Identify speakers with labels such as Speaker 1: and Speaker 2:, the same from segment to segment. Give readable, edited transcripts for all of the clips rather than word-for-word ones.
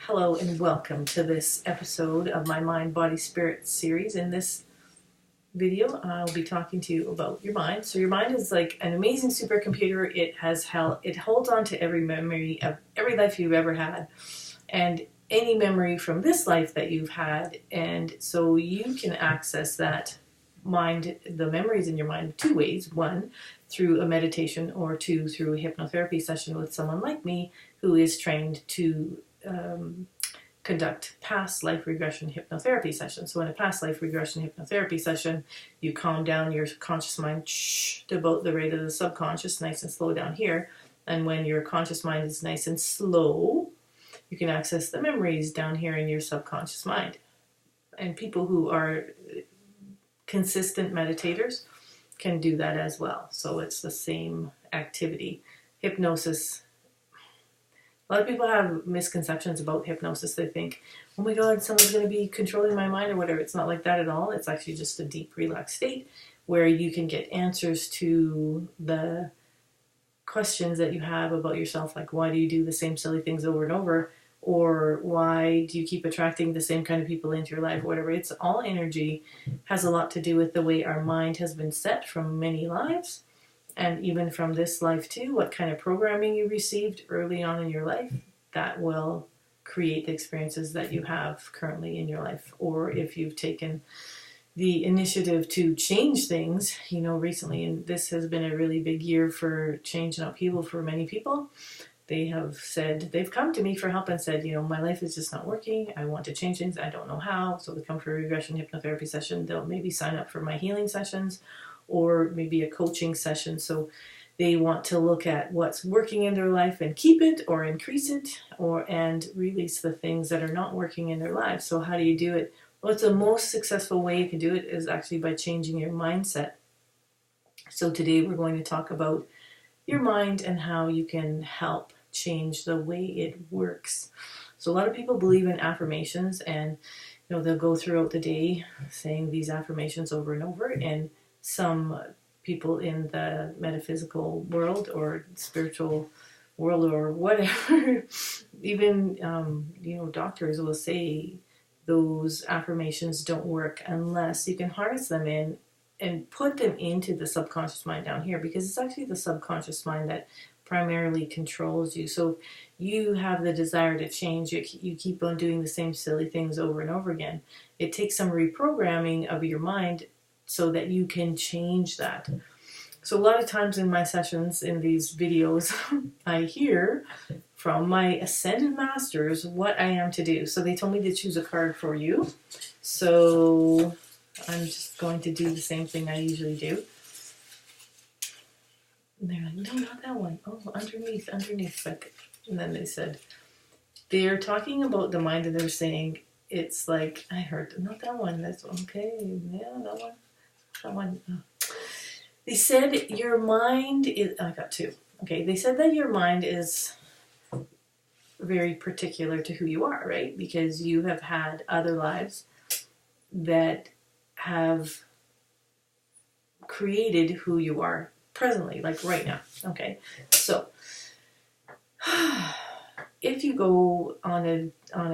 Speaker 1: Hello and welcome to this episode of my Mind, Body, Spirit series. In this video, I'll be talking to you about your mind. So your mind is like an amazing supercomputer. It holds on to every memory of every life you've ever had and any memory from this life that you've had. And so you can access that mind, the memories in your mind, two ways. One, through a meditation, or two, through a hypnotherapy session with someone like me who is trained to conduct past life regression hypnotherapy sessions. So in a past life regression hypnotherapy session, you calm down your conscious mind to about the rate of the subconscious, nice and slow down here. And when your conscious mind is nice and slow, you can access the memories down here in your subconscious mind. And people who are consistent meditators can do that as well. So it's the same activity. Hypnosis. A lot of people have misconceptions about hypnosis. They think, oh my God, someone's going to be controlling my mind or whatever. It's not like that at all. It's actually just a deep, relaxed state where you can get answers to the questions that you have about yourself, like why do you do the same silly things over and over, or why do you keep attracting the same kind of people into your life, or whatever. It's all energy, has a lot to do with the way our mind has been set from many lives. And even from this life too, what kind of programming you received early on in your life, that will create the experiences that you have currently in your life. Or if you've taken the initiative to change things, recently, and this has been a really big year for change and upheaval for many people. They have said, they've come to me for help and said, my life is just not working. I want to change things. I don't know how. So they come for a regression hypnotherapy session. They'll maybe sign up for my healing sessions, or maybe a coaching session. So they want to look at what's working in their life and keep it or increase it, and release the things that are not working in their lives. So how do you do it? Well, it's the most successful way you can do it is actually by changing your mindset. So today we're going to talk about your mind and how you can help change the way it works. So a lot of people believe in affirmations, and they'll go throughout the day saying these affirmations over and over. And some people in the metaphysical world or spiritual world or whatever, even doctors will say those affirmations don't work unless you can harness them in and put them into the subconscious mind down here, because it's actually the subconscious mind that primarily controls you. So you have the desire to change, you keep on doing the same silly things over and over again. It takes some reprogramming of your mind so that you can change that. So a lot of times in my sessions, in these videos, I hear from my ascended masters what I am to do. So they told me to choose a card for you. So I'm just going to do the same thing I usually do. And they're like, no, not that one. Oh, underneath. And then they said, they're talking about the mind, and they're saying, it's like, I heard, not that one. That's okay. Yeah, that one. That one. Oh. They said your mind is, I got two. Okay, they said that your mind is very particular to who you are, right? Because you have had other lives that have created who you are presently, like right now. Okay, so if you go on a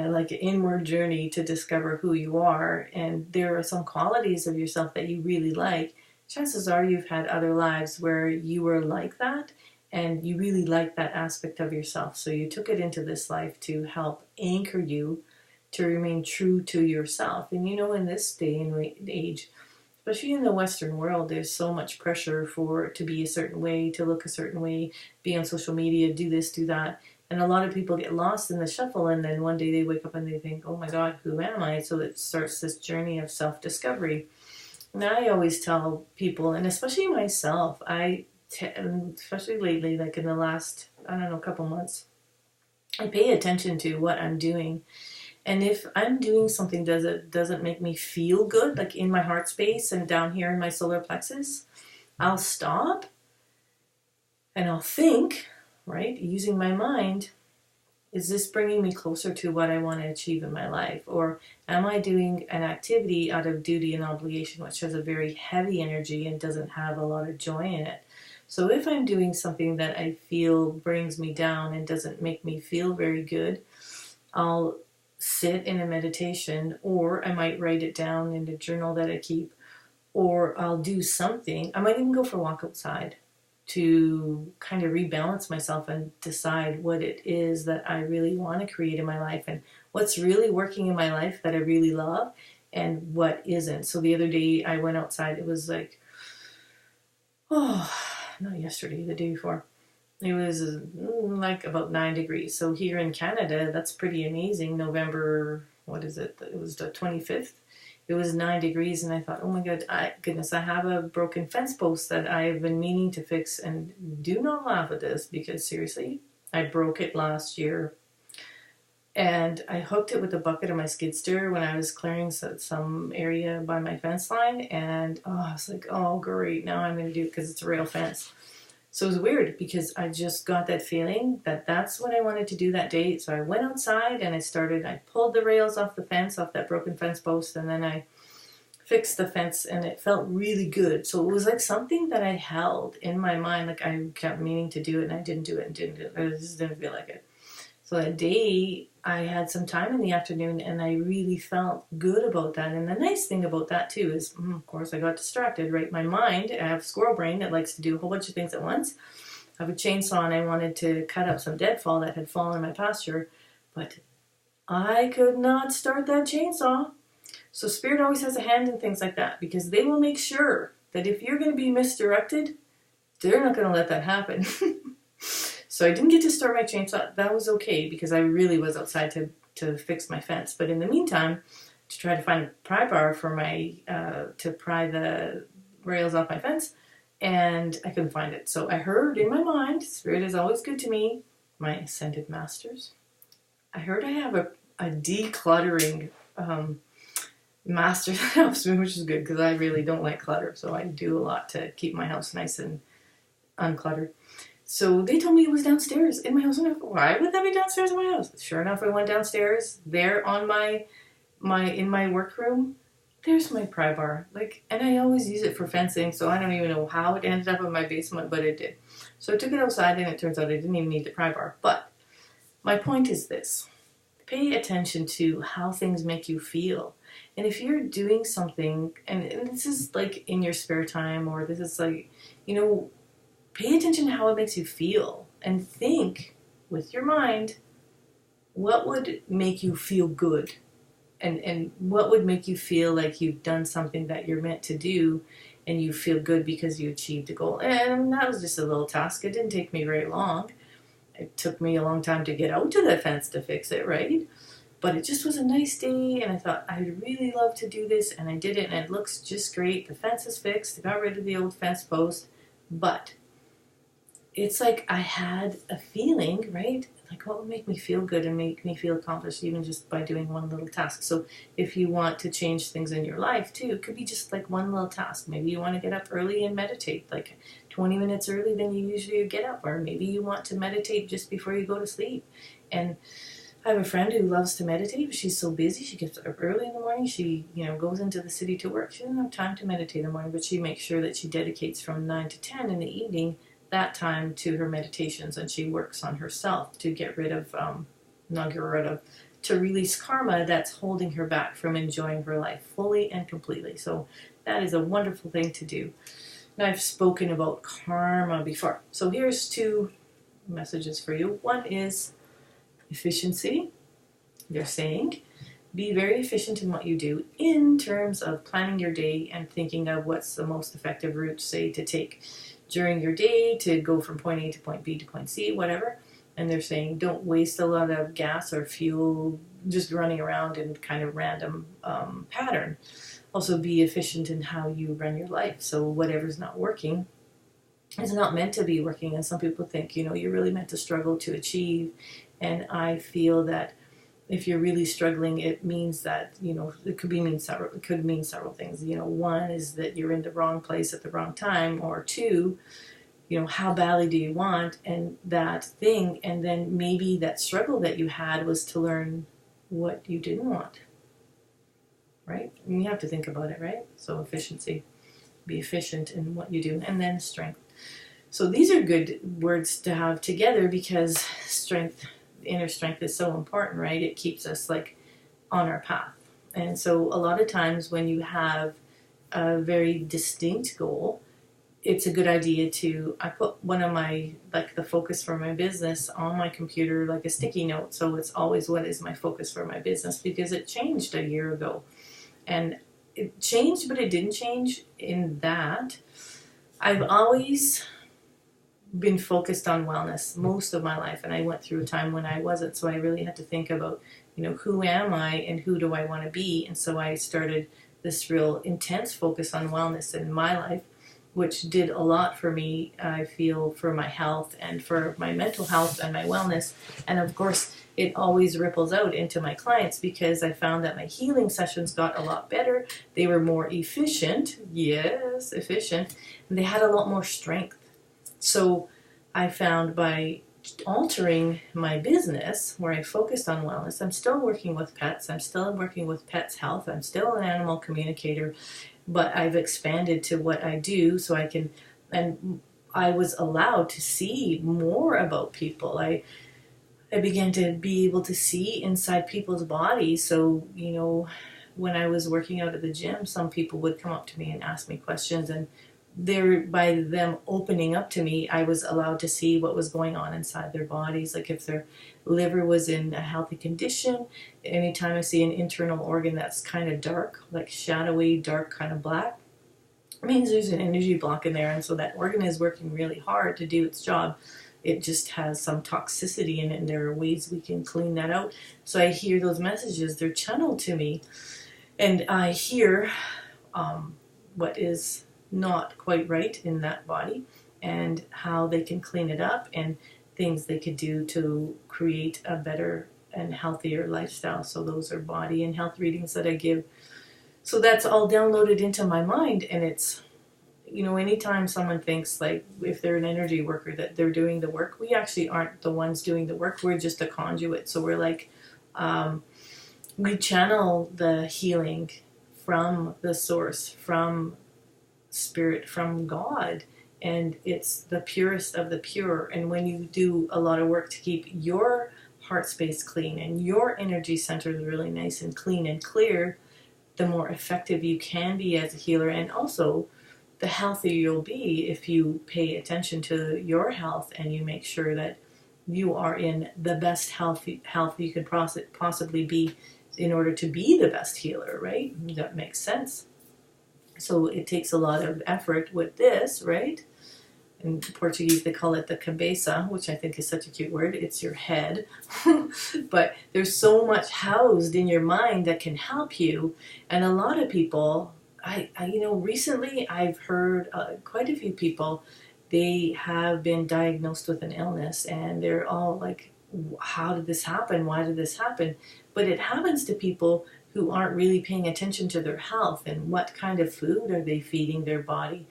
Speaker 1: like an inward journey to discover who you are, and there are some qualities of yourself that you really like, chances are you've had other lives where you were like that, and you really like that aspect of yourself. So you took it into this life to help anchor you to remain true to yourself. And in this day and age, especially in the Western world, there's so much pressure to be a certain way, to look a certain way, be on social media, do this, do that. And a lot of people get lost in the shuffle, and then one day they wake up and they think, oh my God, who am I? So it starts this journey of self-discovery. And I always tell people, and especially myself, especially lately, like in the last, couple months, I pay attention to what I'm doing. And if I'm doing something doesn't make me feel good, like in my heart space and down here in my solar plexus, I'll stop and I'll think, right, using my mind, is this bringing me closer to what I want to achieve in my life? Or am I doing an activity out of duty and obligation, which has a very heavy energy and doesn't have a lot of joy in it? So if I'm doing something that I feel brings me down and doesn't make me feel very good, I'll sit in a meditation, or I might write it down in a journal that I keep, or I'll do something. I might even go for a walk outside to kind of rebalance myself and decide what it is that I really want to create in my life and what's really working in my life that I really love and what isn't. So the other day I went outside. It was like, oh, not yesterday, the day before. It was like about 9 degrees. So here in Canada, that's pretty amazing. November, what is it? It was the 25th. It was 9 degrees, and I thought, oh my God, goodness, I have a broken fence post that I've been meaning to fix. And do not laugh at this, because seriously, I broke it last year. And I hooked it with a bucket of my skid steer when I was clearing some area by my fence line. And I was like, oh, great, now I'm going to do it because it's a rail fence. So it was weird because I just got that feeling that that's what I wanted to do that day. So I went outside and I pulled the rails off the fence, off that broken fence post, and then I fixed the fence, and it felt really good. So it was like something that I held in my mind, like I kept meaning to do it and I didn't do it and didn't do it. I just didn't feel like it. So that day I had some time in the afternoon and I really felt good about that. And the nice thing about that too is, of course, I got distracted, right? My mind, I have squirrel brain that likes to do a whole bunch of things at once. I have a chainsaw and I wanted to cut up some deadfall that had fallen in my pasture, but I could not start that chainsaw. So Spirit always has a hand in things like that, because they will make sure that if you're going to be misdirected, they're not going to let that happen. So I didn't get to start my chainsaw. That was okay because I really was outside to fix my fence. But in the meantime, to try to find a pry bar for my to pry the rails off my fence, and I couldn't find it. So I heard in my mind, Spirit is always good to me, my ascended masters. I heard I have a decluttering master that helps me, which is good because I really don't like clutter. So I do a lot to keep my house nice and uncluttered. So they told me it was downstairs in my house. Why would that be downstairs in my house? Sure enough, I went downstairs. There on my workroom, there's my pry bar. And I always use it for fencing, so I don't even know how it ended up in my basement, but it did. So I took it outside, and it turns out I didn't even need the pry bar. But my point is this: pay attention to how things make you feel. And if you're doing something, and this is like in your spare time, or this is like, pay attention to how it makes you feel and think with your mind, what would make you feel good? And what would make you feel like you've done something that you're meant to do and you feel good because you achieved a goal? And that was just a little task. It didn't take me very long. It took me a long time to get out to the fence to fix it, right? But it just was a nice day, and I thought, I'd really love to do this, and I did it, and it looks just great. The fence is fixed. I got rid of the old fence post, but it's like I had a feeling, right? Like what would make me feel good and make me feel accomplished even just by doing one little task. So if you want to change things in your life too, it could be just like one little task. Maybe you want to get up early and meditate, like 20 minutes early than you usually get up. Or maybe you want to meditate just before you go to sleep. And I have a friend who loves to meditate, but she's so busy. She gets up early in the morning. She, goes into the city to work. She doesn't have time to meditate in the morning, but she makes sure that she dedicates from 9 to 10 in the evening that time to her meditations, and she works on herself to to release karma that's holding her back from enjoying her life fully and completely. So that is a wonderful thing to do. Now, I've spoken about karma before. So here's 2 messages for you. One is efficiency. They're saying, be very efficient in what you do in terms of planning your day and thinking of what's the most effective route, say, to take during your day to go from point A to point B to point C, whatever. And they're saying don't waste a lot of gas or fuel just running around in kind of random pattern. Also, be efficient in how you run your life. So whatever's not working is not meant to be working. And some people think, you're really meant to struggle to achieve. And I feel that if you're really struggling, it means that, it could mean several things. One is that you're in the wrong place at the wrong time, or 2, how badly do you want and that thing, and then maybe that struggle that you had was to learn what you didn't want, right? And you have to think about it, right? So efficiency, be efficient in what you do, and then strength. So these are good words to have together because strength inner strength is so important, right? It keeps us like on our path. And so a lot of times when you have a very distinct goal, it's a good idea to, I put one of my, like the focus for my business on my computer, like a sticky note. So it's always what is my focus for my business, because it changed a year ago. And it changed, but it didn't change in that I've always been focused on wellness most of my life. And I went through a time when I wasn't. So I really had to think about, who am I and who do I want to be? And so I started this real intense focus on wellness in my life, which did a lot for me, I feel, for my health and for my mental health and my wellness. And of course, it always ripples out into my clients, because I found that my healing sessions got a lot better. They were more efficient. Yes, efficient. And they had a lot more strength. So I found by altering my business, where I focused on wellness, I'm still working with pets. I'm still working with pets' health. I'm still an animal communicator. But I've expanded to what I do, so I can, and I was allowed to see more about people. I began to be able to see inside people's bodies. So, when I was working out at the gym, some people would come up to me and ask me questions, and by them opening up to me, I was allowed to see what was going on inside their bodies, like if their liver was in a healthy condition. Anytime I see an internal organ that's kind of dark, like shadowy, dark, kind of black, it means there's an energy block in there, and so that organ is working really hard to do its job. It just has some toxicity in it, and there are ways we can clean that out. So I hear those messages, they're channeled to me, and I hear what is not quite right in that body, and how they can clean it up, and things they could do to create a better and healthier lifestyle. So those are body and health readings that I give. So that's all downloaded into my mind, and it's, anytime someone thinks, like, if they're an energy worker, that they're doing the work, we actually aren't the ones doing the work. We're just a conduit. So we're like, we channel the healing from the source, from spirit, from God, and it's the purest of the pure. And when you do a lot of work to keep your heart space clean and your energy centers really nice and clean and clear, the more effective you can be as a healer, and also the healthier you'll be if you pay attention to your health and you make sure that you are in the best health you could possibly be in order to be the best healer, right? That makes sense. So it takes a lot of effort with this, right? In Portuguese, they call it the cabeça, which I think is such a cute word. It's your head. But there's so much housed in your mind that can help you. And a lot of people, recently I've heard quite a few people, they have been diagnosed with an illness, and they're all like, how did this happen? Why did this happen? But it happens to people who aren't really paying attention to their health, and what kind of food are they feeding their body?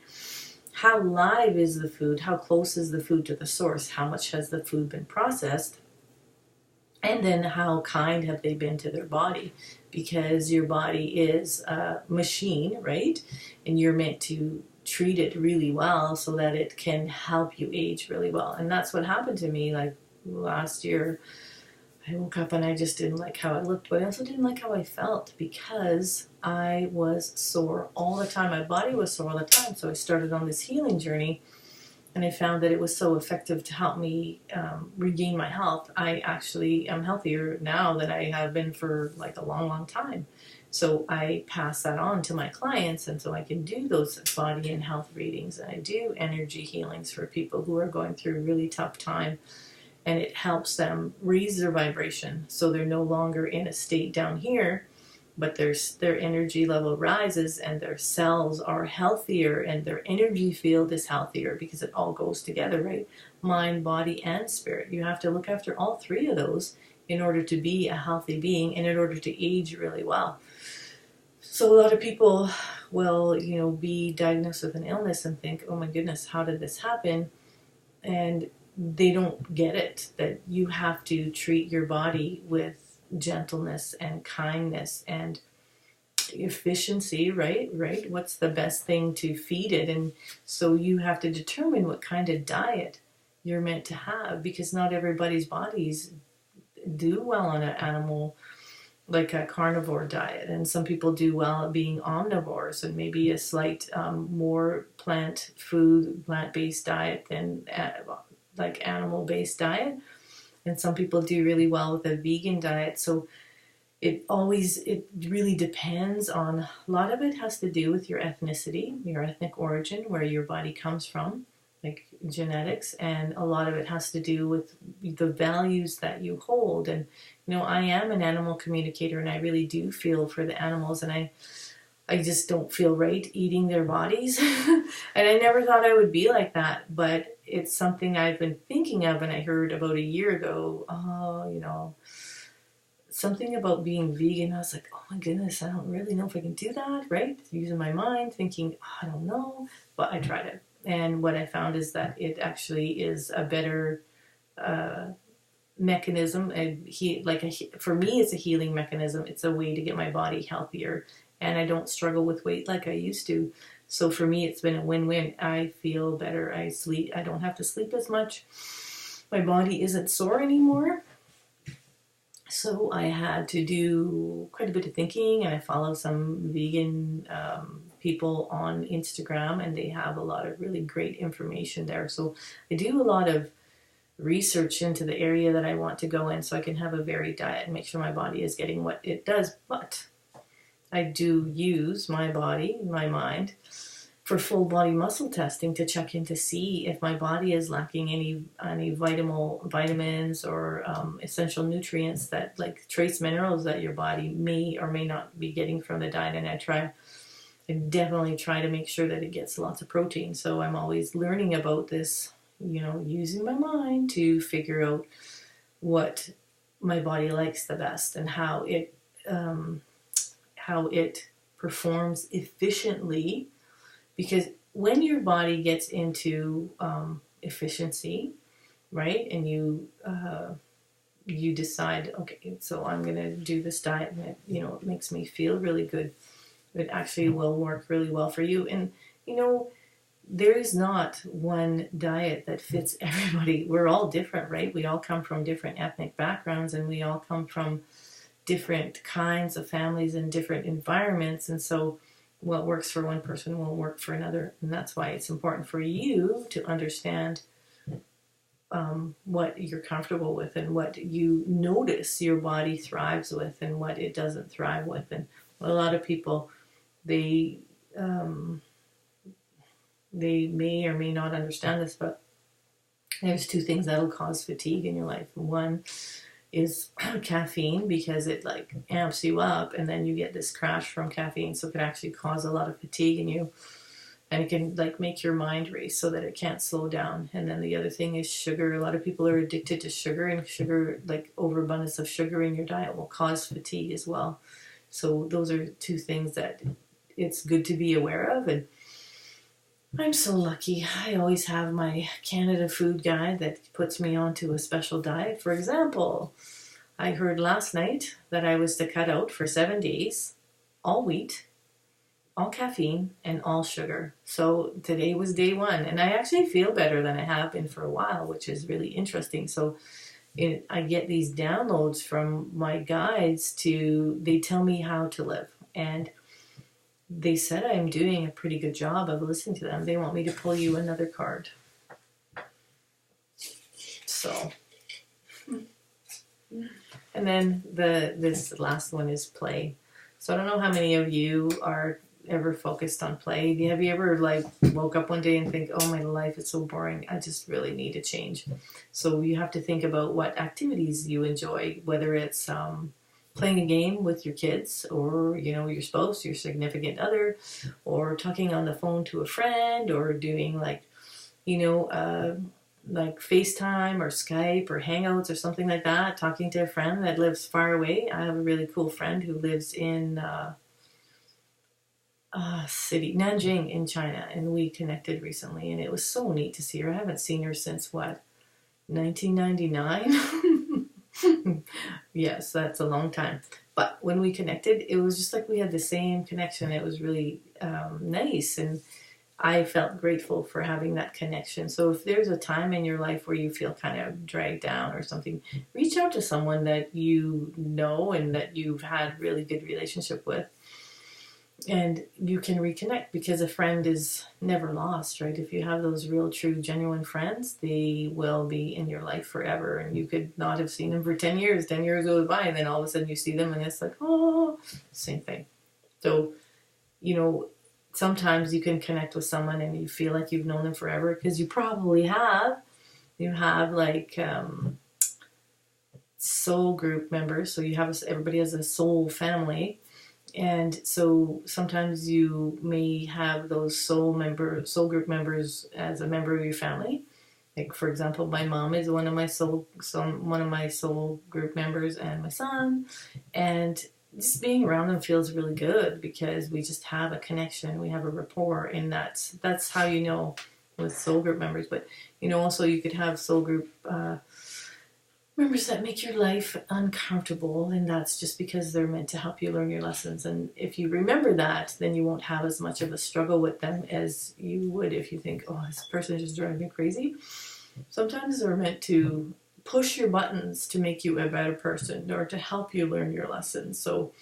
Speaker 1: How live is the food? How close is the food to the source? How much has the food been processed? And then how kind have they been to their body? Because your body is a machine, right? And you're meant to treat it really well so that it can help you age really well. And that's what happened to me, like last year. I woke up and I just didn't like how I looked, but I also didn't like how I felt, because I was sore all the time. My body was sore all the time. So I started on this healing journey, and I found that it was so effective to help me regain my health. I actually am healthier now than I have been for like a long, long time. So I pass that on to my clients, and so I can do those body and health readings, and I do energy healings for people who are going through a really tough time. And it helps them raise their vibration, so they're no longer in a state down here, but their energy level rises, and their cells are healthier, and their energy field is healthier, because it all goes together, right? Mind, body, and spirit. You have to look after all three of those in order to be a healthy being, and in order to age really well. So a lot of people will, be diagnosed with an illness and think, oh my goodness, how did this happen? And they don't get it, that you have to treat your body with gentleness and kindness and efficiency, right? What's the best thing to feed it? And so you have to determine what kind of diet you're meant to have, because not everybody's bodies do well on an animal, like a carnivore diet, and some people do well at being omnivores and maybe a slight more plant-based diet than like animal-based diet. And some people do really well with a vegan diet. So it really depends on, a lot of it has to do with your ethnicity, your ethnic origin, where your body comes from, like genetics, and a lot of it has to do with the values that you hold. And I am an animal communicator, and I really do feel for the animals, and I just don't feel right eating their bodies. And I never thought I would be like that, but it's something I've been thinking of, and I heard about a year ago, something about being vegan. I was like, oh my goodness, I don't really know if I can do that, right? Using my mind, thinking, I don't know, but I tried it. And what I found is that it actually is a better mechanism. For me, it's a healing mechanism. It's a way to get my body healthier, and I don't struggle with weight like I used to. So for me, it's been a win-win. I feel better. I don't have to sleep as much. My body isn't sore anymore. So I had to do quite a bit of thinking, and I follow some vegan people on Instagram, and they have a lot of really great information there. So I do a lot of research into the area that I want to go in so I can have a varied diet and make sure my body is getting what it does. But I do use my body, my mind, for full body muscle testing to check in to see if my body is lacking any vitamins or essential nutrients, that like trace minerals that your body may or may not be getting from the diet. And I definitely try to make sure that it gets lots of protein. So I'm always learning about this, using my mind to figure out what my body likes the best and how it performs efficiently. Because when your body gets into efficiency, right, and you decide, okay, so I'm going to do this diet, and it makes me feel really good, it actually will work really well for you. And there is not one diet that fits everybody. We're all different, right? We all come from different ethnic backgrounds, and we all come from different kinds of families and different environments. And so what works for one person won't work for another. And that's why it's important for you to understand what you're comfortable with and what you notice your body thrives with and what it doesn't thrive with. And a lot of people, they may or may not understand this, but there's two things that'll cause fatigue in your life. One is caffeine, because it like amps you up, and then you get this crash from caffeine, so it can actually cause a lot of fatigue in you, and it can like make your mind race so that it can't slow down. And then the other thing is sugar. A lot of people are addicted to sugar, and sugar, like overabundance of sugar in your diet, will cause fatigue as well. So those are two things that it's good to be aware of. And I'm so lucky. I always have my Canada food guide that puts me onto a special diet. For example, I heard last night that I was to cut out for 7 days all wheat, all caffeine, and all sugar. So today was day one, and I actually feel better than I have been for a while, which is really interesting. So I get these downloads from my guides they tell me how to live. And they said I'm doing a pretty good job of listening to them. They want me to pull you another card. So, and then this last one is play. So I don't know how many of you are ever focused on play. Have you ever like woke up one day and think, oh, my life is so boring, I just really need a change? So you have to think about what activities you enjoy, whether it's playing a game with your kids, or your spouse, your significant other, or talking on the phone to a friend, or doing like FaceTime or Skype or Hangouts or something like that, talking to a friend that lives far away. I have a really cool friend who lives in city Nanjing in China, and we connected recently, and it was so neat to see her. I haven't seen her since 1999. Yes, that's a long time. But when we connected, it was just like we had the same connection. It was really nice. And I felt grateful for having that connection. So if there's a time in your life where you feel kind of dragged down or something, reach out to someone that you know and that you've had really good relationship with, and you can reconnect, because a friend is never lost, right? If you have those real, true, genuine friends, they will be in your life forever, and you could not have seen them for 10 years. 10 years goes by, and then all of a sudden you see them, and it's like, oh, same thing. So, sometimes you can connect with someone and you feel like you've known them forever, because you probably have. You have like soul group members, so you have everybody has a soul family. And so sometimes you may have those soul group members as a member of your family. Like, for example, my mom is one of my soul group members, and my son. And just being around them feels really good, because we just have a connection, we have a rapport, and that's how you know with soul group members. But also you could have soul group members that make your life uncomfortable, and that's just because they're meant to help you learn your lessons. And if you remember that, then you won't have as much of a struggle with them as you would if you think, oh, this person is just driving me crazy. Sometimes they're meant to push your buttons to make you a better person, or to help you learn your lessons. So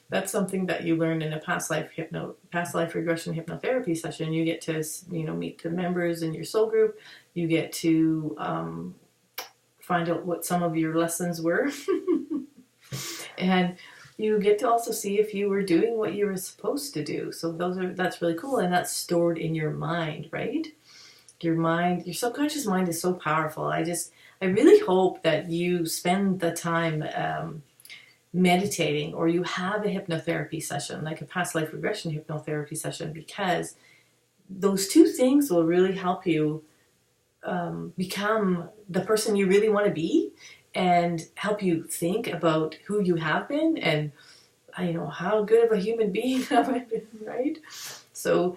Speaker 1: that's something that you learn in a past life regression hypnotherapy session. You get to meet the members in your soul group. You get to find out what some of your lessons were. And you get to also see if you were doing what you were supposed to do. So that's really cool, and that's stored in your mind, right? Your mind, your subconscious mind is so powerful. I really hope that you spend the time meditating, or you have a hypnotherapy session, like a past life regression hypnotherapy session, because those two things will really help you become the person you really want to be, and help you think about who you have been, and how good of a human being have I been, right? So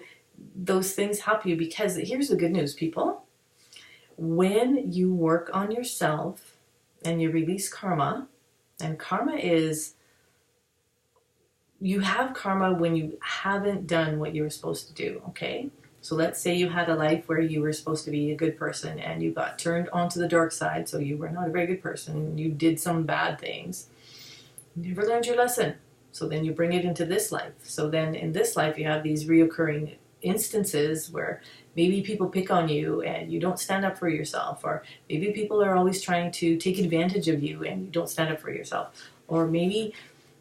Speaker 1: those things help you, because here's the good news, people. When you work on yourself and you release karma, and karma is, you have karma when you haven't done what you were supposed to do, okay? So let's say you had a life where you were supposed to be a good person, and you got turned onto the dark side, so you were not a very good person. You did some bad things. You never learned your lesson. So then you bring it into this life. So then in this life, you have these reoccurring instances where maybe people pick on you and you don't stand up for yourself, or maybe people are always trying to take advantage of you and you don't stand up for yourself, or maybe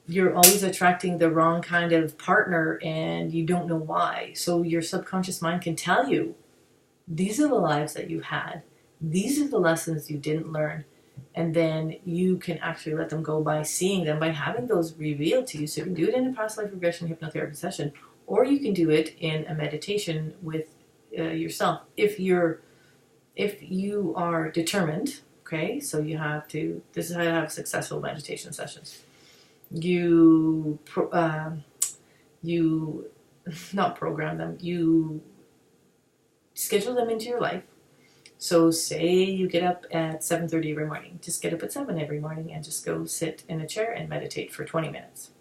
Speaker 1: you're always attracting the wrong kind of partner and you don't know why. So your subconscious mind can tell you, these are the lives that you had, these are the lessons you didn't learn, and then you can actually let them go by seeing them, by having those revealed to you. So you can do it in a past life regression hypnotherapy session, or you can do it in a meditation with yourself. If you are determined, okay, so this is how to have successful meditation sessions. You not program them, you schedule them into your life. So say you get up at 7:30 every morning, just get up at 7 every morning and just go sit in a chair and meditate for 20 minutes.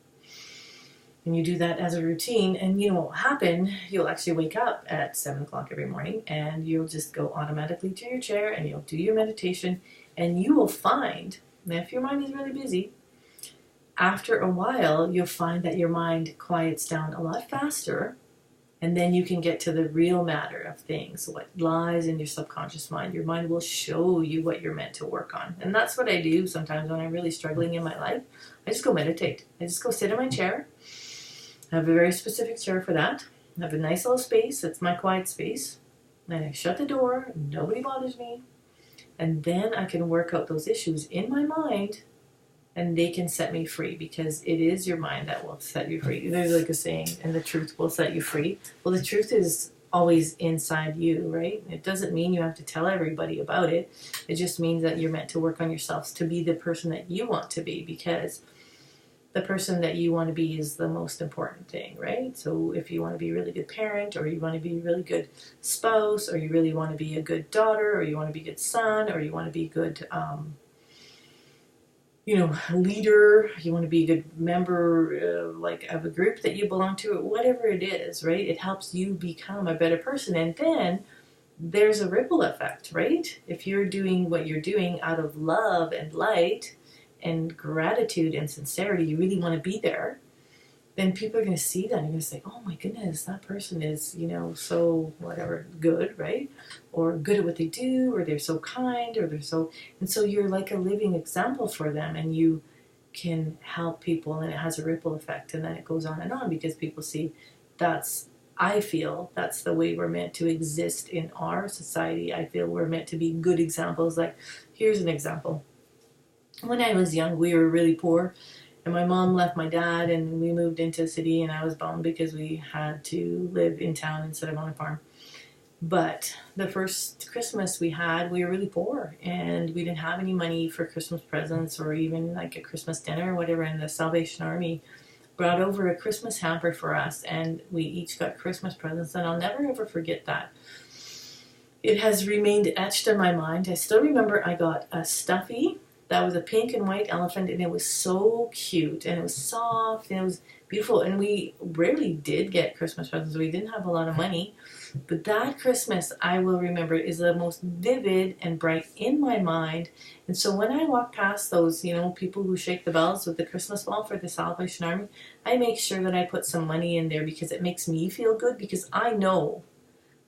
Speaker 1: And you do that as a routine, and what will happen, you'll actually wake up at 7 o'clock every morning, and you'll just go automatically to your chair and you'll do your meditation, and you will find that if your mind is really busy, after a while, you'll find that your mind quiets down a lot faster, and then you can get to the real matter of things, what lies in your subconscious mind. Your mind will show you what you're meant to work on. And that's what I do sometimes when I'm really struggling in my life. I just go meditate. I just go sit in my chair. I have a very specific chair for that. I have a nice little space. It's my quiet space. And I shut the door. Nobody bothers me. And then I can work out those issues in my mind, and they can set me free, because it is your mind that will set you free. There's like a saying, and the truth will set you free. Well, the truth is always inside you, right? It doesn't mean you have to tell everybody about it. It just means that you're meant to work on yourself to be the person that you want to be, because the person that you want to be is the most important thing, right? So if you want to be a really good parent, or you want to be a really good spouse, or you really want to be a good daughter, or you want to be a good son, or you want to be good leader, you want to be a good member, like of a group that you belong to, whatever it is, right? It helps you become a better person. And then there's a ripple effect, right? If you're doing what you're doing out of love and light and gratitude and sincerity, you really want to be there, then people are going to see that and you're going to say, oh my goodness, that person is, so whatever, good, right? Or good at what they do, or they're so kind, or they're so, and so you're like a living example for them, and you can help people, and it has a ripple effect, and then it goes on because people see that's, I feel that's the way we're meant to exist in our society. I feel we're meant to be good examples. Like, here's an example. When I was young, we were really poor, and my mom left my dad, and we moved into a city, and I was bummed because we had to live in town instead of on a farm. But the first Christmas we had, we were really poor, and we didn't have any money for Christmas presents or even like a Christmas dinner or whatever. And the Salvation Army brought over a Christmas hamper for us, and we each got Christmas presents, and I'll never ever forget that. It has remained etched in my mind. I still remember I got a stuffy that was a pink and white elephant, and it was so cute, and it was soft, and it was beautiful. And we rarely did get Christmas presents. We didn't have a lot of money, but that Christmas, I will remember, is the most vivid and bright in my mind. And so when I walk past those, people who shake the bells with the Christmas ball for the Salvation Army, I make sure that I put some money in there because it makes me feel good, because I know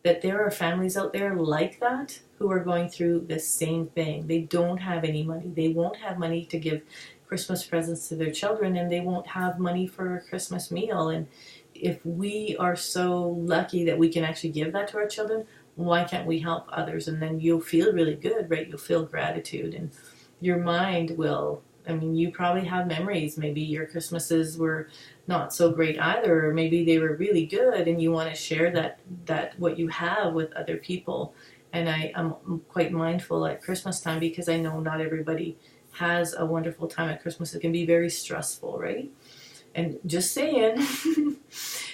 Speaker 1: that there are families out there like that who are going through the same thing. They don't have any money. They won't have money to give Christmas presents to their children, and they won't have money for a Christmas meal. And if we are so lucky that we can actually give that to our children, why can't we help others? And then you'll feel really good, right? You'll feel gratitude, and your mind will, you probably have memories. Maybe your Christmases were not so great either, or maybe they were really good, and you want to share that what you have with other people. And I'm quite mindful at Christmas time, because I know not everybody has a wonderful time at Christmas. It can be very stressful, right? And just saying,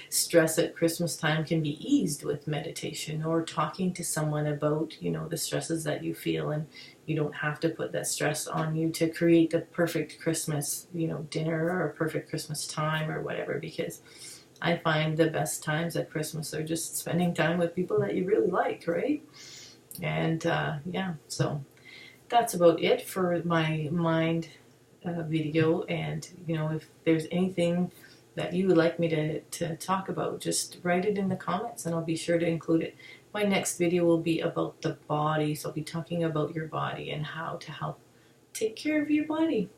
Speaker 1: stress at Christmas time can be eased with meditation or talking to someone about, the stresses that you feel. And you don't have to put that stress on you to create the perfect Christmas, dinner, or a perfect Christmas time or whatever, because I find the best times at Christmas are just spending time with people that you really like, right? And so that's about it for my mind video. And if there's anything that you would like me to talk about, just write it in the comments and I'll be sure to include it. My next video will be about the body, so I'll be talking about your body and how to help take care of your body.